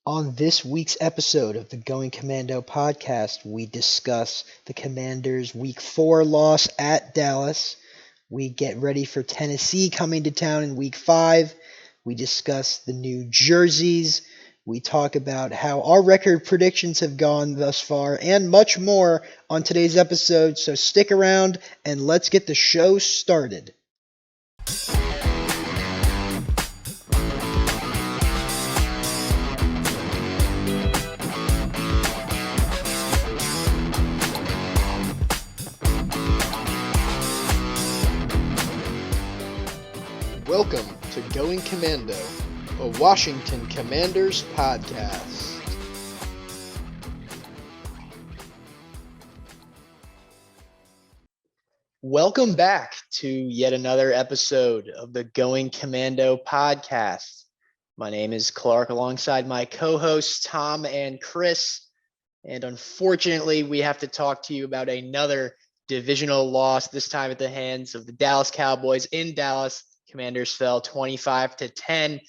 On this week's episode of the Going Commando Podcast, we discuss the Commanders' Week 4 loss at Dallas. We get ready for Tennessee coming to town in Week 5. We discuss the new jerseys. We talk about how our record predictions have gone thus far and much more on today's episode. So stick around and let's get the show started. Welcome to Going Commando, a Washington Commanders podcast. Welcome back to yet another episode of the Going Commando podcast. My name is Clark alongside my co-hosts Tom and Chris. And unfortunately, we have to talk to you about another divisional loss, this time at the hands of the Dallas Cowboys in Dallas. Commanders fell 25-10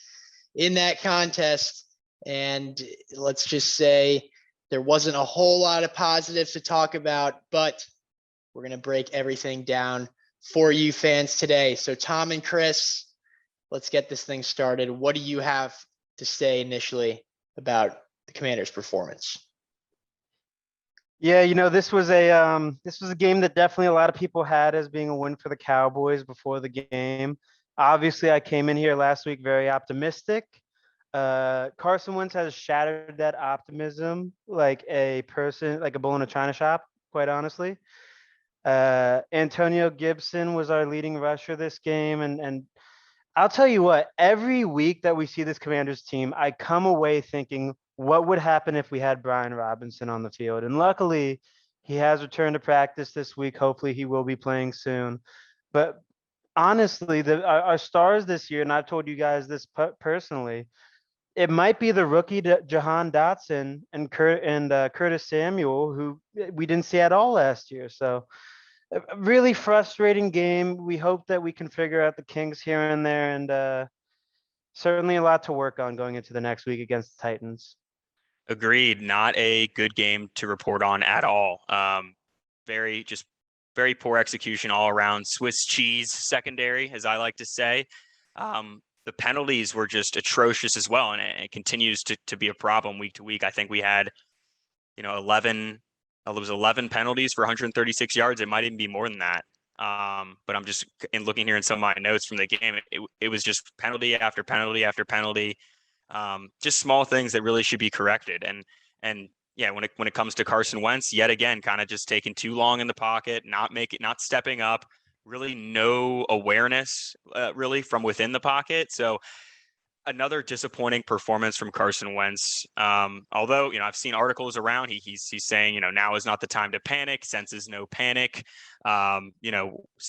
in that contest. And let's just say there wasn't a whole lot of positives to talk about, but we're going to break everything down for you fans today. So Tom and Chris, let's get this thing started. What do you have to say initially about the Commanders' performance? Yeah, this was a game that definitely a lot of people had as being a win for the Cowboys before the game. Obviously, I came in here last week very optimistic. Carson Wentz has shattered that optimism like a bull in a china shop, quite honestly. Antonio Gibson was our leading rusher this game, and I'll tell you what, every week that we see this Commanders team, I come away thinking, what would happen if we had Brian Robinson on the field? And luckily, he has returned to practice this week. Hopefully, he will be playing soon. But honestly, our stars this year, and I've told you guys this personally, it might be the rookie Jahan Dotson and Curtis Samuel, who we didn't see at all last year. So a really frustrating game. We hope that we can figure out the kinks here and there, and certainly a lot to work on going into the next week against the Titans. Agreed. Not a good game to report on at all. Very poor execution all around. Swiss cheese secondary, as I like to say. The penalties were just atrocious as well, and it continues to be a problem week to week. I think we had, 11 penalties for 136 yards. It might even be more than that. But I'm just looking here in some of my notes from the game. It was just penalty after penalty after penalty. Just small things that really should be corrected. And yeah, when it comes to Carson Wentz, yet again, kind of just taking too long in the pocket, not stepping up, really no awareness, really from within the pocket. So another disappointing performance from Carson Wentz. Although, I've seen articles around, he's saying, now is not the time to panic, senses no panic,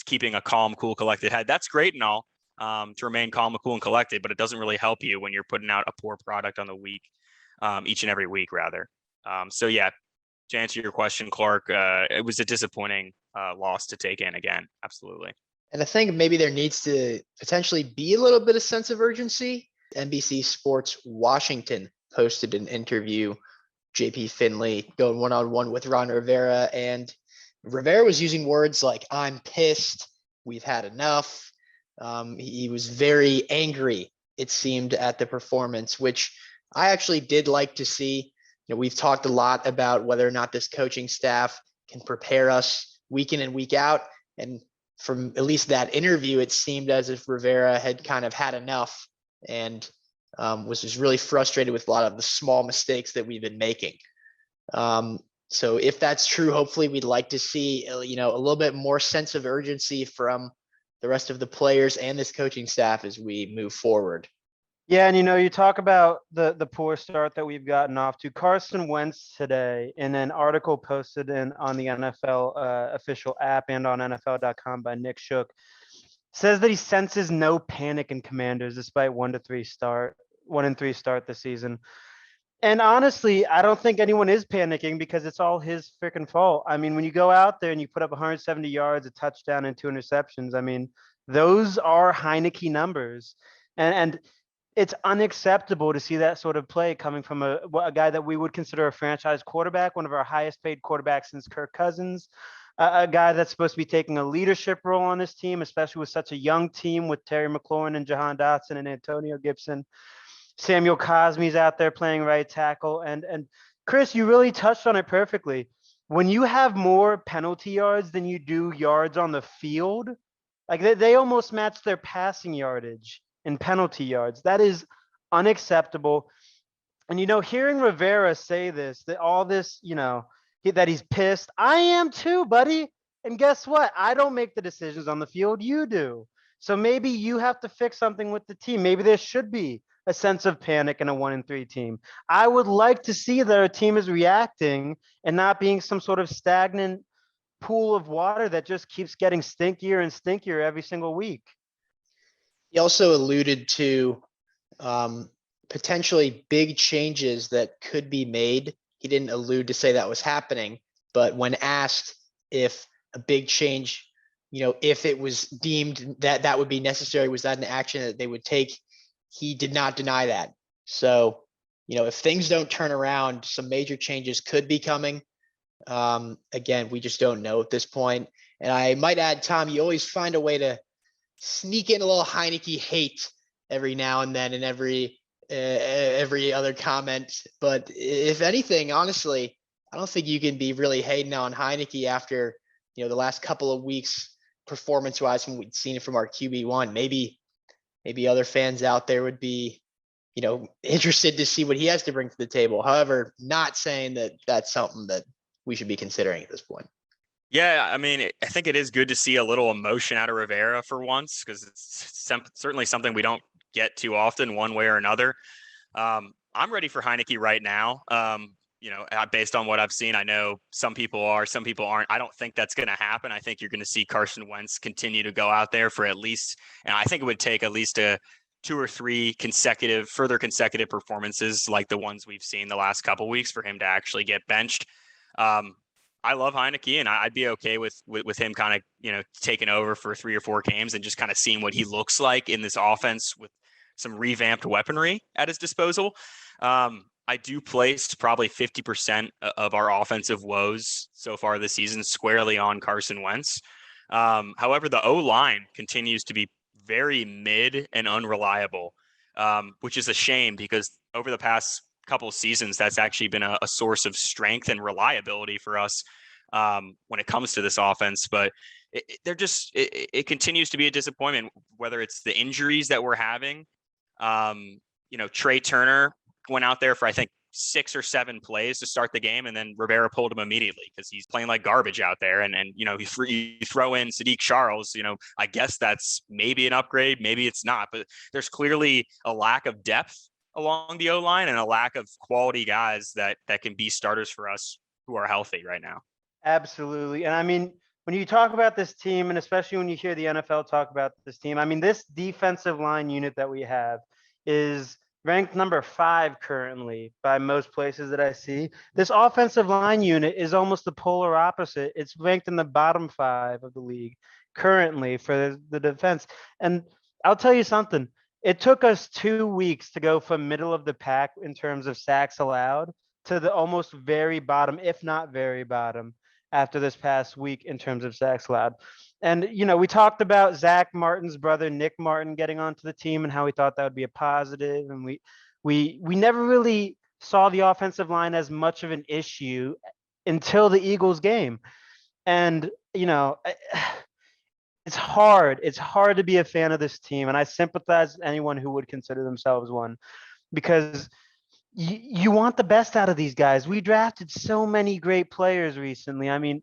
keeping a calm, cool, collected head. That's great and all, to remain calm, cool, and collected, but it doesn't really help you when you're putting out a poor product on the week, each and every week, rather. So yeah, to answer your question, Clark, it was a disappointing loss to take in again. Absolutely. And I think maybe there needs to potentially be a little bit of sense of urgency. NBC Sports Washington posted an interview, JP Finley going one-on-one with Ron Rivera, and Rivera was using words like, "I'm pissed, we've had enough." He was very angry, it seemed, at the performance, which I actually did like to see. We've talked a lot about whether or not this coaching staff can prepare us week in and week out. And from at least that interview, it seemed as if Rivera had kind of had enough and was just really frustrated with a lot of the small mistakes that we've been making. So if that's true, hopefully we'd like to see, a little bit more sense of urgency from the rest of the players and this coaching staff as we move forward. Yeah, and you talk about the poor start that we've gotten off to. Carson Wentz today, in an article posted on the NFL official app and on NFL.com by Nick Shook, says that he senses no panic in Commanders despite 1-3 start this season. And honestly, I don't think anyone is panicking because it's all his freaking fault. I mean, when you go out there and you put up 170 yards, a touchdown, and 2 interceptions, I mean, those are Heineke numbers. And it's unacceptable to see that sort of play coming from a guy that we would consider a franchise quarterback, one of our highest paid quarterbacks since Kirk Cousins, a guy that's supposed to be taking a leadership role on this team, especially with such a young team with Terry McLaurin and Jahan Dotson and Antonio Gibson. Samuel Cosme's out there playing right tackle. And Chris, you really touched on it perfectly. When you have more penalty yards than you do yards on the field, like they almost match their passing yardage in penalty yards. That is unacceptable. And, hearing Rivera say this, that all this, that he's pissed. I am too, buddy. And guess what? I don't make the decisions on the field. You do. So maybe you have to fix something with the team. Maybe there should be a sense of panic in a 1-3 team. I would like to see that our team is reacting and not being some sort of stagnant pool of water that just keeps getting stinkier and stinkier every single week. He also alluded to potentially big changes that could be made. He didn't allude to say that was happening, but when asked if a big change, if it was deemed that would be necessary, was that an action that they would take? He did not deny that. So, if things don't turn around, some major changes could be coming. Again, we just don't know at this point. And I might add, Tom, you always find a way to sneak in a little Heineke hate every now and then in every other comment. But if anything, honestly, I don't think you can be really hating on Heineke after, the last couple of weeks performance-wise from what we've seen from our QB1. Maybe other fans out there would be, interested to see what he has to bring to the table. However, not saying that that's something that we should be considering at this point. Yeah, I mean, I think it is good to see a little emotion out of Rivera for once, because it's certainly something we don't get too often one way or another. I'm ready for Heineke right now. Based on what I've seen, I know some people are, some people aren't. I don't think that's going to happen. I think you're going to see Carson Wentz continue to go out there for at least, and I think it would take at least 2 or 3 further consecutive performances like the ones we've seen the last couple of weeks for him to actually get benched. I love Heineke, and I'd be okay with him kind of, taking over for 3 or 4 games and just kind of seeing what he looks like in this offense with some revamped weaponry at his disposal. I do place probably 50% of our offensive woes so far this season squarely on Carson Wentz. However, the O-line continues to be very mid and unreliable, which is a shame because over the past couple of seasons, that's actually been a source of strength and reliability for us when it comes to this offense. But it continues to be a disappointment, whether it's the injuries that we're having. Trey Turner went out there for, I think, 6 or 7 plays to start the game, and then Rivera pulled him immediately because he's playing like garbage out there. And you throw in Sadiq Charles, I guess that's maybe an upgrade, maybe it's not, but there's clearly a lack of depth along the O-line and a lack of quality guys that can be starters for us who are healthy right now. Absolutely. And I mean, when you talk about this team, and especially when you hear the NFL talk about this team, I mean, this defensive line unit that we have is ranked number 5 currently by most places that I see. This offensive line unit is almost the polar opposite. It's ranked in the bottom 5 of the league currently for the defense. And I'll tell you something. It took us 2 weeks to go from middle of the pack in terms of sacks allowed to the almost very bottom, if not very bottom, after this past week in terms of sacks allowed. And, we talked about Zach Martin's brother, Nick Martin, getting onto the team and how we thought that would be a positive. And we never really saw the offensive line as much of an issue until the Eagles game. And, it's hard. It's hard to be a fan of this team. And I sympathize with anyone who would consider themselves one, because you want the best out of these guys. We drafted so many great players recently. I mean,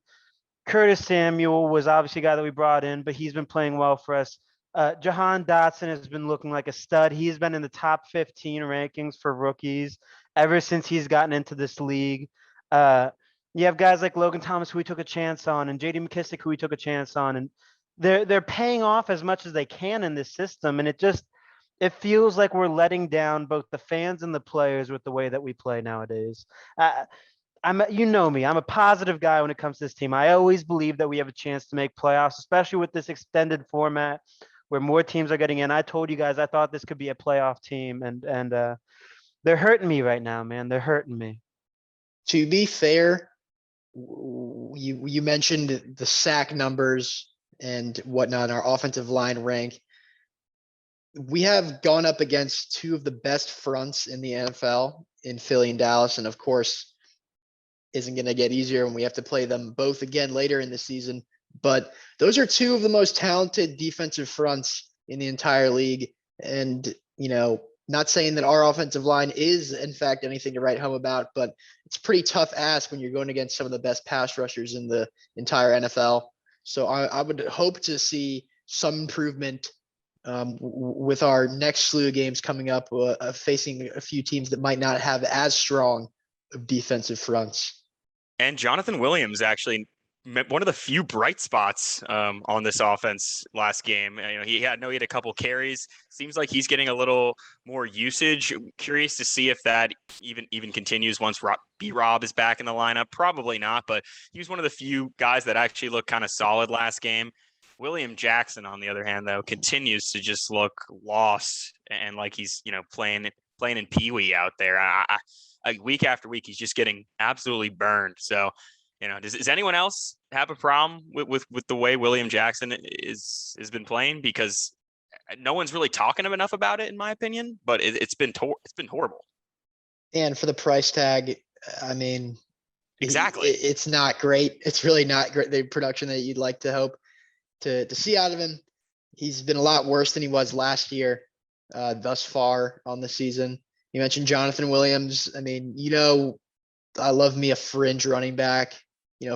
Curtis Samuel was obviously a guy that we brought in, but he's been playing well for us. Jahan Dotson has been looking like a stud. He's been in the top 15 rankings for rookies ever since he's gotten into this league. You have guys like Logan Thomas, who we took a chance on, and J.D. McKissick, who we took a chance on. And they're paying off as much as they can in this system. And it feels like we're letting down both the fans and the players with the way that we play nowadays. You know me, I'm a positive guy when it comes to this team. I always believe that we have a chance to make playoffs, especially with this extended format where more teams are getting in. I told you guys I thought this could be a playoff team, and they're hurting me right now, man. They're hurting me. To be fair, you mentioned the sack numbers and whatnot, our offensive line rank. We have gone up against two of the best fronts in the NFL in Philly and Dallas, and of course, isn't going to get easier when we have to play them both again later in the season. But those are two of the most talented defensive fronts in the entire league. And, not saying that our offensive line is, in fact, anything to write home about, but it's a pretty tough ask when you're going against some of the best pass rushers in the entire NFL. So I would hope to see some improvement with our next slew of games coming up, facing a few teams that might not have as strong of defensive fronts. And Jonathan Williams actually one of the few bright spots on this offense last game. He had a couple carries. Seems like he's getting a little more usage. Curious to see if that even continues once B-Rob is back in the lineup. Probably not, but he was one of the few guys that actually looked kind of solid last game. William Jackson, on the other hand, though, continues to just look lost and like he's playing in Pee-wee out there. Week after week, he's just getting absolutely burned. So, does anyone else have a problem with the way William Jackson has been playing? Because no one's really talking enough about it, in my opinion. But it's been horrible. And for the price tag, I mean, exactly, it's not great. It's really not great. The production that you'd like to hope to see out of him. He's been a lot worse than he was last year, thus far on the season. You mentioned Jonathan Williams. I mean, I love me a fringe running back,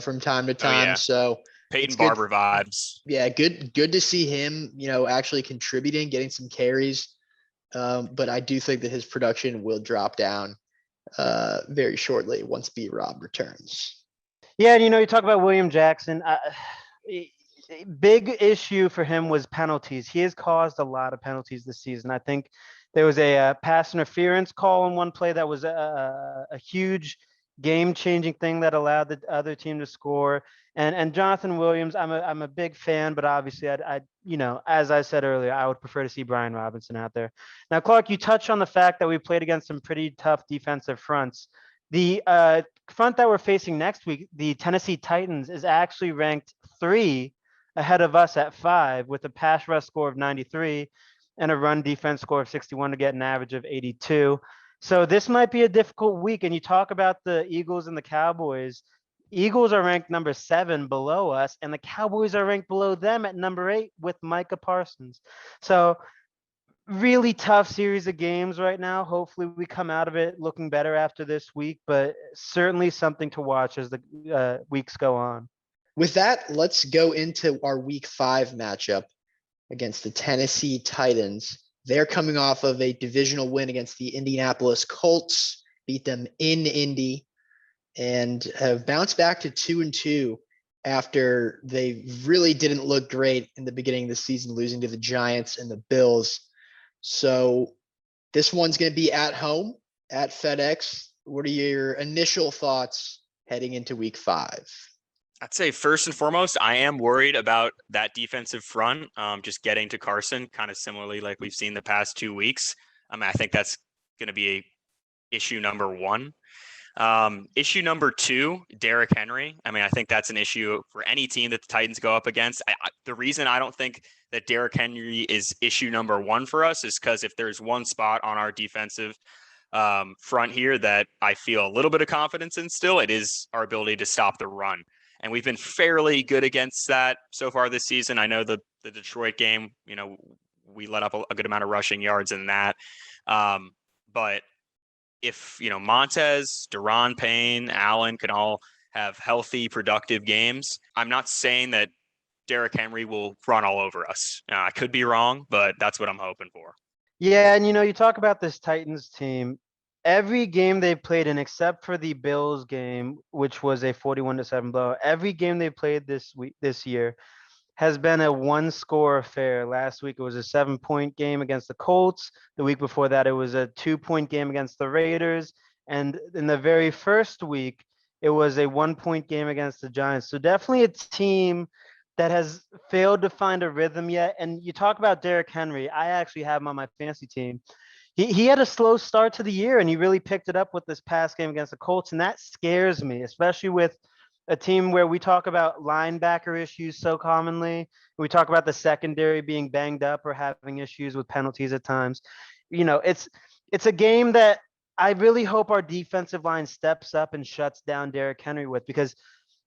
from time to time. Oh, yeah. So Peyton Barber vibes. Yeah, good to see him, actually contributing, getting some carries. But I do think that his production will drop down very shortly once B-Rob returns. Yeah, you talk about William Jackson. Big issue for him was penalties. He has caused a lot of penalties this season. I think there was a pass interference call in one play that was a huge game-changing thing that allowed the other team to score. And Jonathan Williams, I'm a big fan, but obviously, I as I said earlier, I would prefer to see Brian Robinson out there. Now, Clark, you touched on the fact that we played against some pretty tough defensive fronts. The front that we're facing next week, the Tennessee Titans, is actually ranked 3 ahead of us at 5 with a pass rush score of 93 and a run defense score of 61 to get an average of 82. So this might be a difficult week. And you talk about the Eagles and the Cowboys. Eagles are ranked number 7 below us, and the Cowboys are ranked below them at number 8 with Micah Parsons. So really tough series of games right now. Hopefully we come out of it looking better after this week, but certainly something to watch as the weeks go on. With that, let's go into our week 5 matchup against the Tennessee Titans. They're coming off of a divisional win against the Indianapolis Colts, beat them in Indy, and have bounced back to 2-2 after they really didn't look great in the beginning of the season, losing to the Giants and the Bills. So this one's going to be at home at FedEx. What are your initial thoughts heading into week 5? I'd say first and foremost, I am worried about that defensive front, just getting to Carson, kind of similarly like we've seen the past 2 weeks. I think that's going to be issue number 1. Issue number 2, Derrick Henry. I think that's an issue for any team that the Titans go up against. The reason I don't think that Derrick Henry is issue number 1 for us is because if there's one spot on our defensive front here that I feel a little bit of confidence in still, it is our ability to stop the run. And we've been fairly good against that so far this season. I know the Detroit game, we let up a good amount of rushing yards in that. But if, Montez, Deron Payne, Allen can all have healthy, productive games, I'm not saying that Derrick Henry will run all over us. I could be wrong, but that's what I'm hoping for. Yeah, and you talk about this Titans team. Every game they played in, except for the Bills game, which was a 41-7 blowout, every game they played this year has been a 1-score affair. Last week it was a 7-point game against the Colts. The week before that it was a 2-point game against the Raiders, and in the very first week it was a 1-point game against the Giants. So definitely a team that has failed to find a rhythm yet. And you talk about Derrick Henry. I actually have him on my fantasy team. He had a slow start to the year, and he really picked it up with this past game against the Colts, and that scares me, especially with a team where we talk about linebacker issues so commonly. We talk about the secondary being banged up or having issues with penalties at times. It's a game that I really hope our defensive line steps up and shuts down Derrick Henry with, because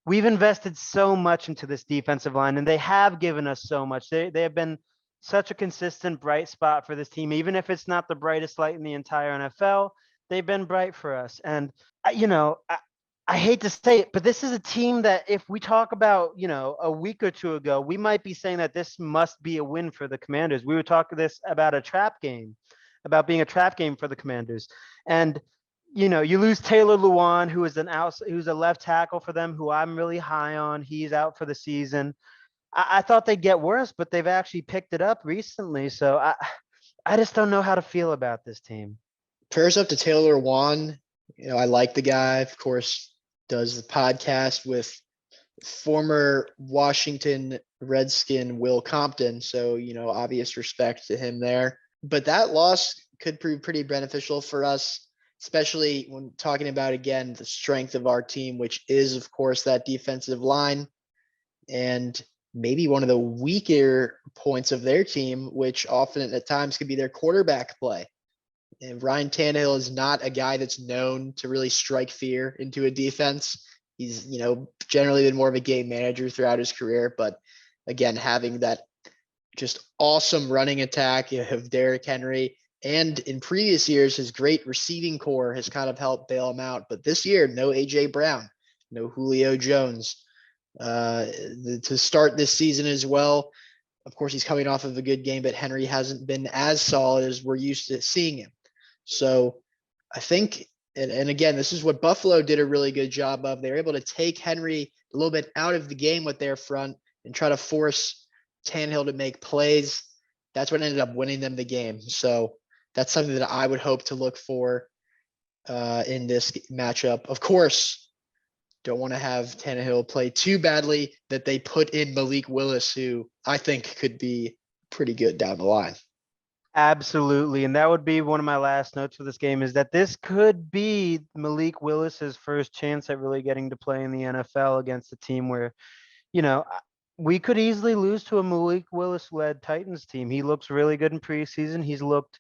we've invested so much into this defensive line, and they have given us so much. They have been such a consistent bright spot for this team, even if it's not the brightest light in the entire NFL. They've been bright for us, and I hate to say it, but this is a team that if we talk about a week or two ago, we might be saying that this must be a win for the Commanders. We were talking this about a trap game, about being a trap game for the Commanders, and you lose Taylor Lewan, who's a left tackle for them, who I'm really high on. He's out for the season. I thought they'd get worse, but they've actually picked it up recently. So I just don't know how to feel about this team. Prayers up to Taylor Lewan. I like the guy. Of course, does the podcast with former Washington Redskin Will Compton. So, obvious respect to him there. But that loss could prove pretty beneficial for us, especially when talking about, again, the strength of our team, which is, of course, that defensive line, and maybe one of the weaker points of their team, which often at times can be their quarterback play. And Ryan Tannehill is not a guy that's known to really strike fear into a defense. He's, generally been more of a game manager throughout his career. But again, having that just awesome running attack of Derrick Henry, and in previous years, his great receiving core has kind of helped bail him out. But this year, no A.J. Brown, no Julio Jones to start this season as well. Of course, he's coming off of a good game, but Henry hasn't been as solid as we're used to seeing him. So I think, and again, this is what Buffalo did a really good job of. They were able to take Henry a little bit out of the game with their front and try to force Tannehill to make plays. That's what ended up winning them the game. So that's something that I would hope to look for in this matchup. Of course, don't want to have Tannehill play too badly that they put in Malik Willis, who I think could be pretty good down the line. Absolutely. And that would be one of my last notes for this game, is that this could be Malik Willis's first chance at really getting to play in the NFL against a team where, we could easily lose to a Malik Willis-led Titans team. He looks really good in preseason. He's looked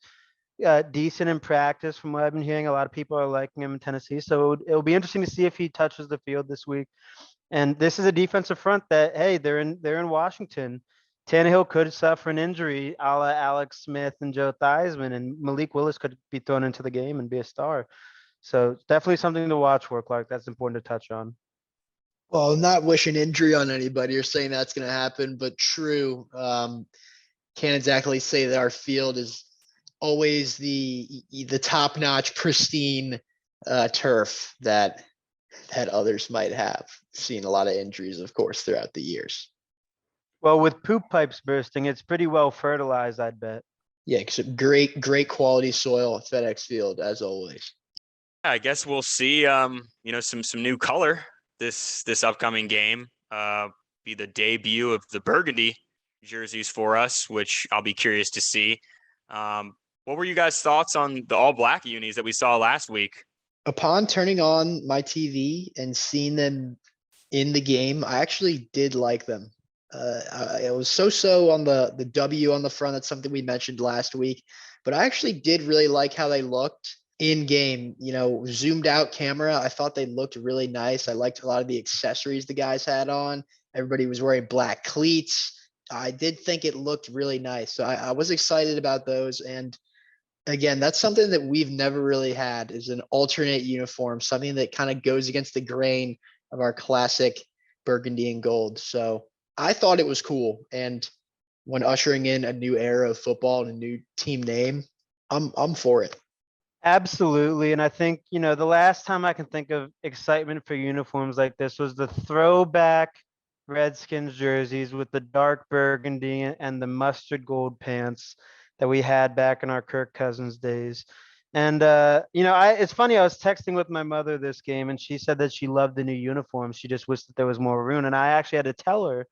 decent in practice from what I've been hearing. A lot of people are liking him in Tennessee. So it'll be interesting to see if he touches the field this week. And this is a defensive front that, hey, they're in Washington. Tannehill could suffer an injury a la Alex Smith and Joe Theismann, and Malik Willis could be thrown into the game and be a star. So definitely something to watch for, Clark. That's important to touch on. Well, I'm not wishing injury on anybody or saying that's going to happen, but true. Can't exactly say that our field is always the top-notch, pristine turf that others might have. Seen a lot of injuries, of course, throughout the years. Well, with poop pipes bursting, it's pretty well fertilized, I'd bet. Yeah, great quality soil at FedEx Field, as always. I guess we'll see, some new color this upcoming game. Be the debut of the Burgundy jerseys for us, which I'll be curious to see. What were you guys' thoughts on the all black unis that we saw last week? Upon turning on my TV and seeing them in the game, I actually did like them. I was so on the W on the front. That's something we mentioned last week, but I actually did really like how they looked in game. Zoomed out camera, I thought they looked really nice. I liked a lot of the accessories the guys had on. Everybody was wearing black cleats. I did think it looked really nice. So I was excited about those. And again, that's something that we've never really had, is an alternate uniform, something that kind of goes against the grain of our classic burgundy and gold. So I thought it was cool. And when ushering in a new era of football and a new team name, I'm for it. Absolutely. And I think, the last time I can think of excitement for uniforms like this was the throwback Redskins jerseys with the dark burgundy and the mustard gold pants that we had back in our Kirk Cousins days. And, it's funny, I was texting with my mother this game, and she said that she loved the new uniforms. She just wished that there was more maroon. And I actually had to tell her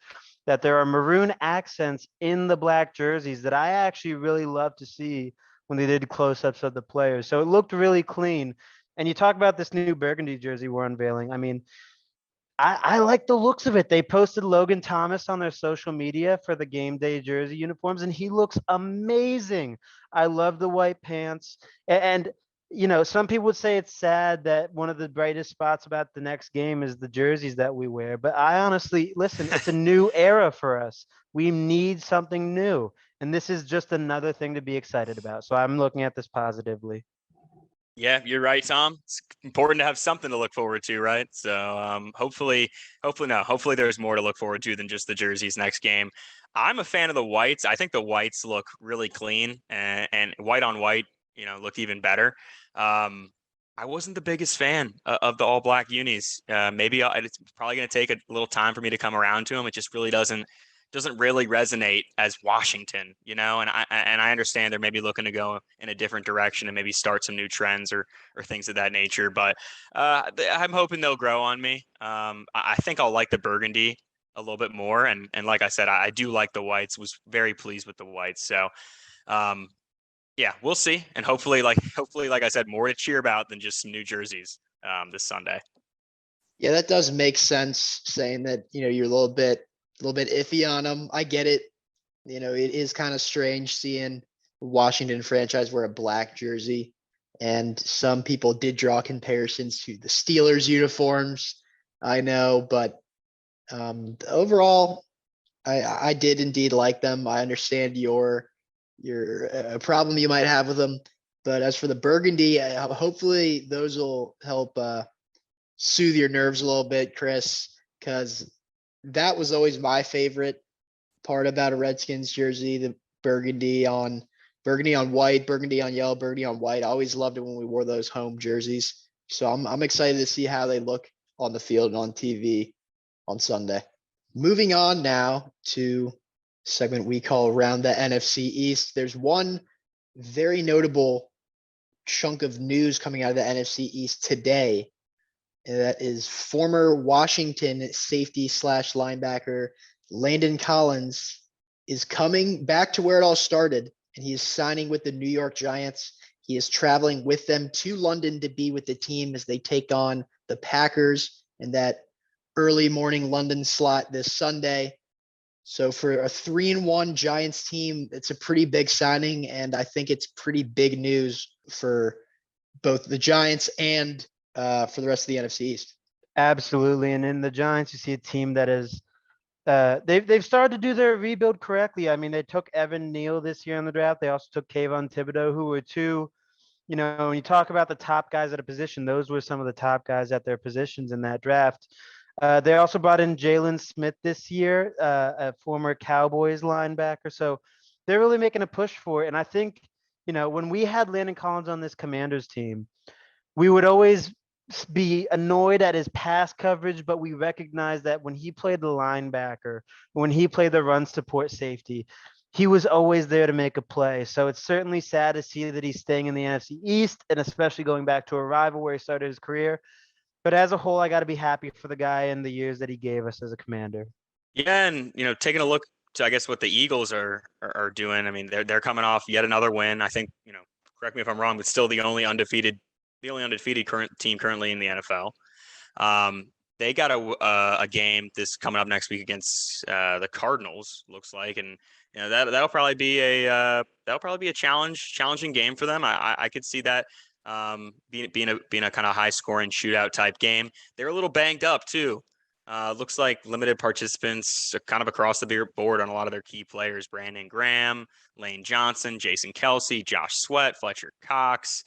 that there are maroon accents in the black jerseys that I actually really love to see when they did close-ups of the players. So it looked really clean. And you talk about this new burgundy jersey we're unveiling. I mean, I like the looks of it. They posted Logan Thomas on their social media for the game day jersey uniforms, and he looks amazing. I love the white pants. And, some people would say it's sad that one of the brightest spots about the next game is the jerseys that we wear. But I honestly, listen, it's a new era for us. We need something new. And this is just another thing to be excited about. So I'm looking at this positively. Yeah, you're right, Tom. It's important to have something to look forward to, right? So hopefully there's more to look forward to than just the jerseys next game. I'm a fan of the whites. I think the whites look really clean, and white on white, look even better. I wasn't the biggest fan of the all black unis. It's probably going to take a little time for me to come around to them. It just really doesn't really resonate as Washington, and I understand they're maybe looking to go in a different direction and maybe start some new trends or things of that nature. But I'm hoping they'll grow on me. I think I'll like the burgundy a little bit more. And like I said, I do like the whites, was very pleased with the whites. So yeah, we'll see. And hopefully, like I said, more to cheer about than just some new jerseys this Sunday. Yeah, that does make sense, saying that, you're a little bit iffy on them. I get it. It is kind of strange seeing Washington franchise wear a black jersey. And some people did draw comparisons to the Steelers uniforms. I know, but overall, I did indeed like them. I understand your problem you might have with them. But as for the burgundy, hopefully those will help soothe your nerves a little bit, Chris, because that was always my favorite part about a Redskins jersey, the burgundy on white, burgundy on yellow, burgundy on white. I always loved it when we wore those home jerseys. So I'm excited to see how they look on the field and on TV on Sunday. Moving on now to segment we call Around the NFC East. There's one very notable chunk of news coming out of the NFC East today. And that is former Washington safety / linebacker Landon Collins is coming back to where it all started, and he is signing with the New York Giants. He is traveling with them to London to be with the team as they take on the Packers in that early morning London slot this Sunday. So for a 3-1 Giants team, it's a pretty big signing, and I think it's pretty big news for both the Giants and for the rest of the NFC East. Absolutely. And in the Giants, you see a team that is they've started to do their rebuild correctly. I mean, they took Evan Neal this year in the draft. They also took Kayvon Thibodeau, who were two, when you talk about the top guys at a position, those were some of the top guys at their positions in that draft. They also brought in Jalen Smith this year, a former Cowboys linebacker. So they're really making a push for it. And I think, when we had Landon Collins on this Commanders team, we would always be annoyed at his pass coverage, but we recognize that when he played the linebacker, when he played the run support safety, he was always there to make a play. So it's certainly sad to see that he's staying in the NFC East, and especially going back to a rival where he started his career. But as a whole, I got to be happy for the guy and the years that he gave us as a Commander. Yeah, and taking a look to, I guess, what the Eagles are doing. I mean, they're coming off yet another win. I think, correct me if I'm wrong, but still the only undefeated current team currently in the NFL. They got a game this coming up next week against the Cardinals, looks like, and that'll probably be a challenging game for them. I could see that being a kind of high scoring shootout type game. They're a little banged up too. Looks like limited participants kind of across the board on a lot of their key players: Brandon Graham, Lane Johnson, Jason Kelsey, Josh Sweat, Fletcher Cox,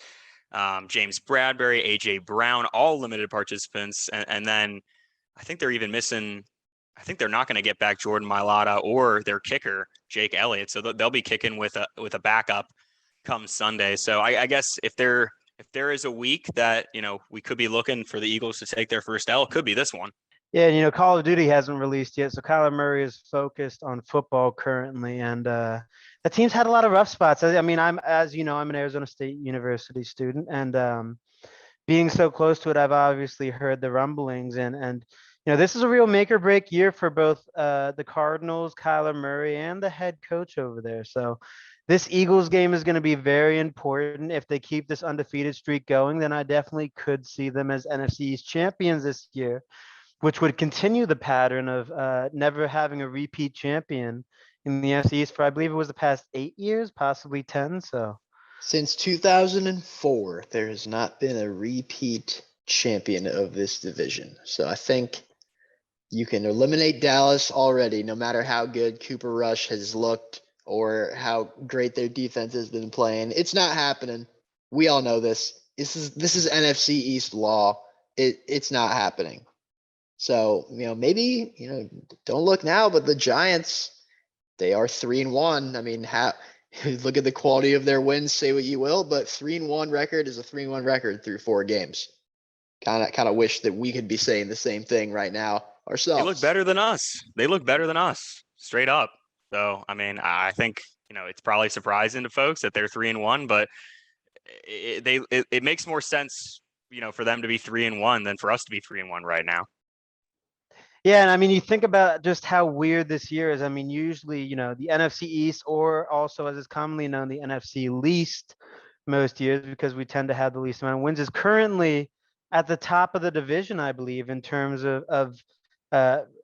James Bradbury, AJ Brown, all limited participants. And then I think they're even missing, I think they're not going to get back Jordan Mailata or their kicker, Jake Elliott. So they'll be kicking with a backup come Sunday. So I guess if there is a week that, we could be looking for the Eagles to take their first L, it could be this one. Yeah, Call of Duty hasn't released yet, so Kyler Murray is focused on football currently, and the team's had a lot of rough spots. I mean, I'm an Arizona State University student, and being so close to it, I've obviously heard the rumblings, and This is a real make or break year for both the Cardinals, Kyler Murray, and the head coach over there. So this Eagles game is going to be very important. If they keep this undefeated streak going, then I definitely could see them as NFC East champions this year, which would continue the pattern of never having a repeat champion in the NFC East for, I believe it was the past 8 years, possibly 10. So Since 2004, there has not been a repeat champion of this division. So I think you can eliminate Dallas already, no matter how good Cooper Rush has looked or how great their defense has been playing. It's not happening. We all know this. This is NFC East law. It's not happening. So, maybe, don't look now, but the Giants, they are 3-1. I mean, look at the quality of their wins, say what you will, but 3-1 record is a 3-1 record through 4 games. Kind of wish that we could be saying the same thing right now ourselves. They look better than us. They look better than us, straight up. So, I mean, I think, it's probably surprising to folks that they're 3-1, but it makes more sense, for them to be 3-1 than for us to be 3-1 right now. yeah, and I mean, you think about just how weird this year is. I mean, usually, the NFC East, or also as is commonly known, the NFC least most years, because we tend to have the least amount of wins, is currently at the top of the division, I believe, in terms of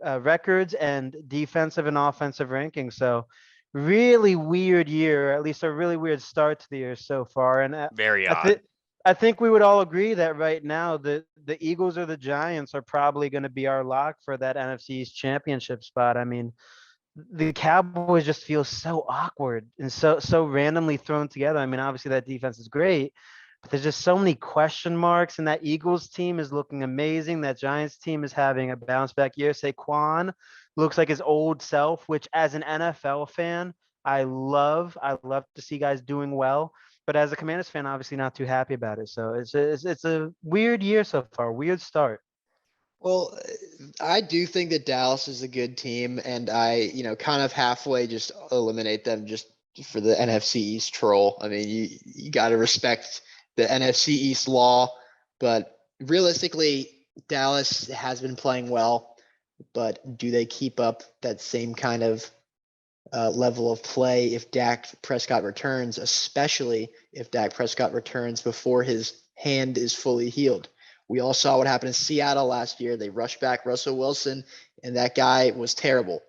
records and defensive and offensive rankings. So really weird year, at least a really weird start to the year so far. And Very odd. I think we would all agree that right now the Eagles or the Giants are probably going to be our lock for that NFC East championship spot. I mean, the Cowboys just feel so awkward and so randomly thrown together. I mean, obviously that defense is great, but there's just so many question marks, and that Eagles team is looking amazing. That Giants team is having a bounce back year. Saquon looks like his old self, which as an NFL fan, I love. I love to see guys doing well. But as a Commanders fan, obviously not too happy about it. So it's a weird year so far, weird start. Well, I do think that Dallas is a good team, and I, kind of halfway just eliminate them just for the NFC East troll. I mean, you got to respect the NFC East law, but realistically, Dallas has been playing well, but do they keep up that same kind of level of play if Dak Prescott returns, especially if Dak Prescott returns before his hand is fully healed? We all saw what happened in Seattle last year. They rushed back Russell Wilson, and that guy was terrible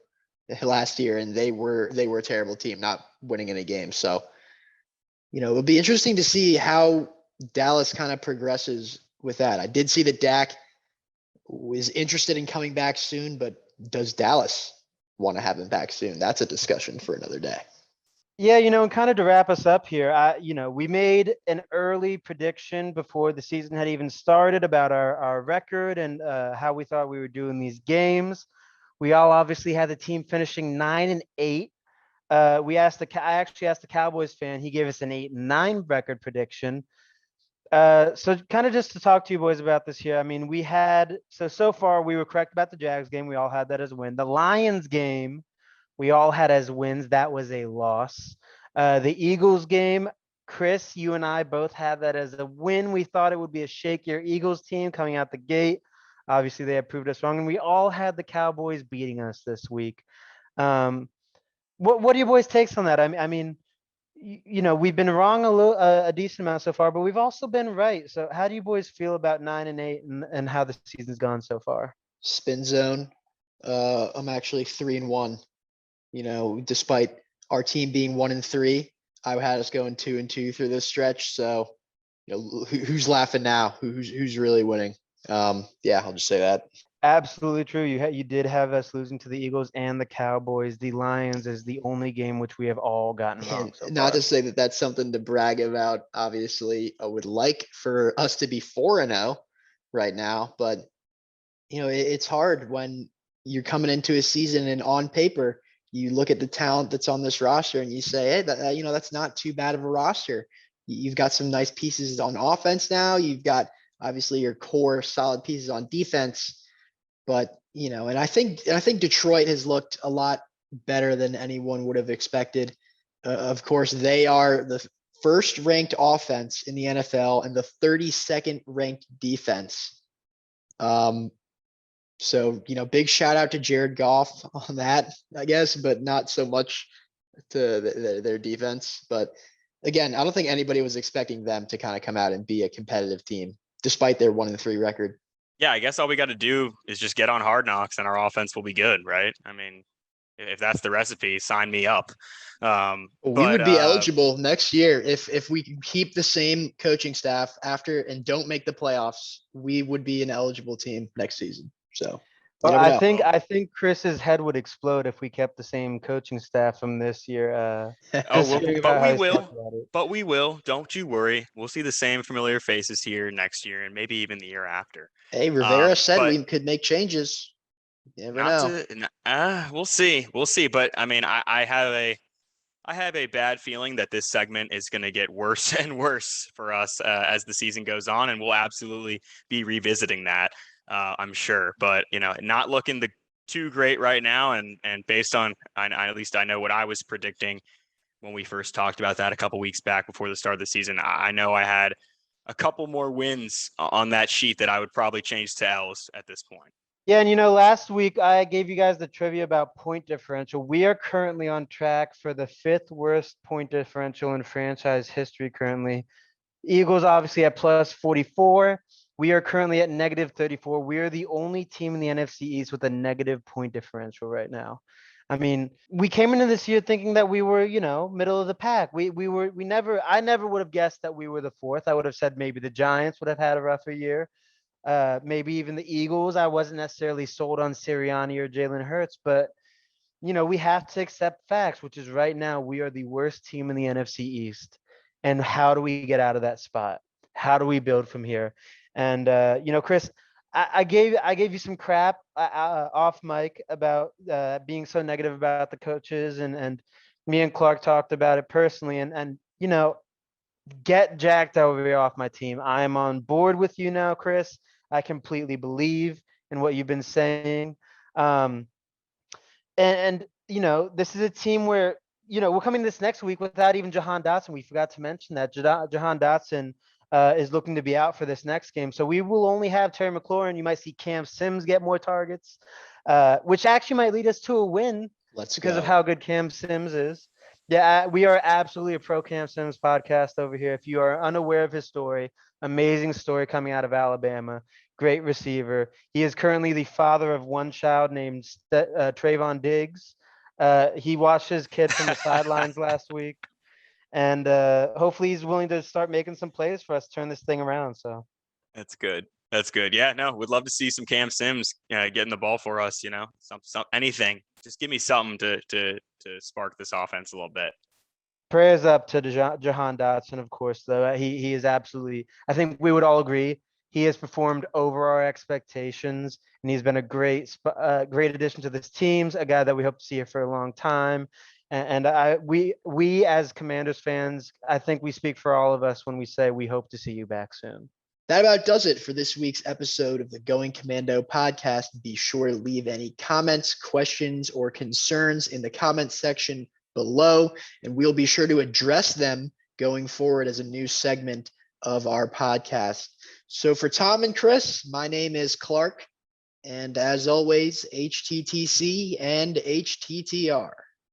last year, and they were a terrible team, not winning any games. So, it'll be interesting to see how Dallas kind of progresses with that. I did see that Dak was interested in coming back soon, but does Dallas want to have him back soon? That's a discussion for another day. Yeah, and kind of to wrap us up here, we made an early prediction before the season had even started about our record and how we thought we were doing these games. We all obviously had the team finishing 9-8. I actually asked the Cowboys fan. He gave us an 8-9 record prediction. So kind of just to talk to you boys about this here. I mean, so far we were correct about the Jags game. We all had that as a win. The Lions game, we all had as wins. That was a loss. The Eagles game, Chris, you and I both had that as a win. We thought it would be a shakier Eagles team coming out the gate. Obviously, they have proved us wrong. And we all had the Cowboys beating us this week. What are your boys' takes on that? I mean, we've been wrong a decent amount so far, but we've also been right. So how do you boys feel about 9-8 and how the season's gone so far? Spin zone. I'm actually 3-1. Despite our team being 1-3, I had us going 2-2 through this stretch. So, who's laughing now? Who's really winning? Yeah, I'll just say that. Absolutely true. You did have us losing to the Eagles and the Cowboys. The Lions is the only game which we have all gotten wrong so far. Not to say that that's something to brag about. Obviously, I would like for us to be 4-0 right now, but it's hard when you're coming into a season and on paper you look at the talent that's on this roster and you say, hey, that's not too bad of a roster. You've got some nice pieces on offense now. You've got obviously your core solid pieces on defense, but and I think Detroit has looked a lot better than anyone would have expected. Of course, they are the first ranked offense in the NFL and the 32nd ranked defense. So, big shout out to Jared Goff on that, I guess, but not so much to their defense. But again, I don't think anybody was expecting them to kind of come out and be a competitive team, despite their 1-3 record. Yeah, I guess all we got to do is just get on Hard Knocks and our offense will be good, right? I mean, if that's the recipe, sign me up. We would be eligible next year if we can keep the same coaching staff after and don't make the playoffs. We would be an eligible team next season. So Well, I think Chris's head would explode if we kept the same coaching staff from this year. But we will. Don't you worry. We'll see the same familiar faces here next year and maybe even the year after. Hey, Rivera said we could make changes. You never know. We'll see. But I mean, I have a bad feeling that this segment is going to get worse and worse for us as the season goes on, and we'll absolutely be revisiting that. I'm sure, but not looking too great right now. And based on, at least I know what I was predicting when we first talked about that a couple weeks back before the start of the season. I know I had a couple more wins on that sheet that I would probably change to L's at this point. Yeah, and last week I gave you guys the trivia about point differential. We are currently on track for the 5th worst point differential in franchise history currently. Eagles obviously at plus 44. We are currently at negative 34. We are the only team in the NFC East with a negative point differential right now. I mean, we came into this year thinking that we were, middle of the pack. I never would have guessed that we were the 4th. I would have said maybe the Giants would have had a rougher year. Maybe even the Eagles. I wasn't necessarily sold on Sirianni or Jalen Hurts, but we have to accept facts, which is right now we are the worst team in the NFC East. And how do we get out of that spot? How do we build from here? And Chris, I gave you some crap off mic about being so negative about the coaches, and me and Clark talked about it personally. And get jacked over here off my team. I am on board with you now, Chris. I completely believe in what you've been saying. And this is a team where, we're coming this next week without even Jahan Dotson. We forgot to mention that Jahan Dotson is looking to be out for this next game. So we will only have Terry McLaurin. You might see Cam Sims get more targets, which actually might lead us to a win because of how good Cam Sims is. Yeah, we are absolutely a pro Cam Sims podcast over here. If you are unaware of his story, amazing story coming out of Alabama, great receiver. He is currently the father of one child named Trayvon Diggs. He watched his kid from the sidelines last week, and hopefully he's willing to start making some plays for us, turn this thing around. So that's good. Yeah, no, we'd love to see some Cam Sims getting the ball for us. Some anything. Just give me something to spark this offense a little bit. Prayers up to Jahan Dotson, of course, though. He is absolutely, I think we would all agree, he has performed over our expectations, and he's been a great addition to this team, a guy that we hope to see here for a long time. And we as Commanders fans, I think we speak for all of us when we say we hope to see you back soon. That about does it for this week's episode of the Going Commando podcast. Be sure to leave any comments, questions, or concerns in the comments section below, and we'll be sure to address them going forward as a new segment of our podcast. So for Tom and Chris, my name is Clark, and as always, HTTC and HTTR.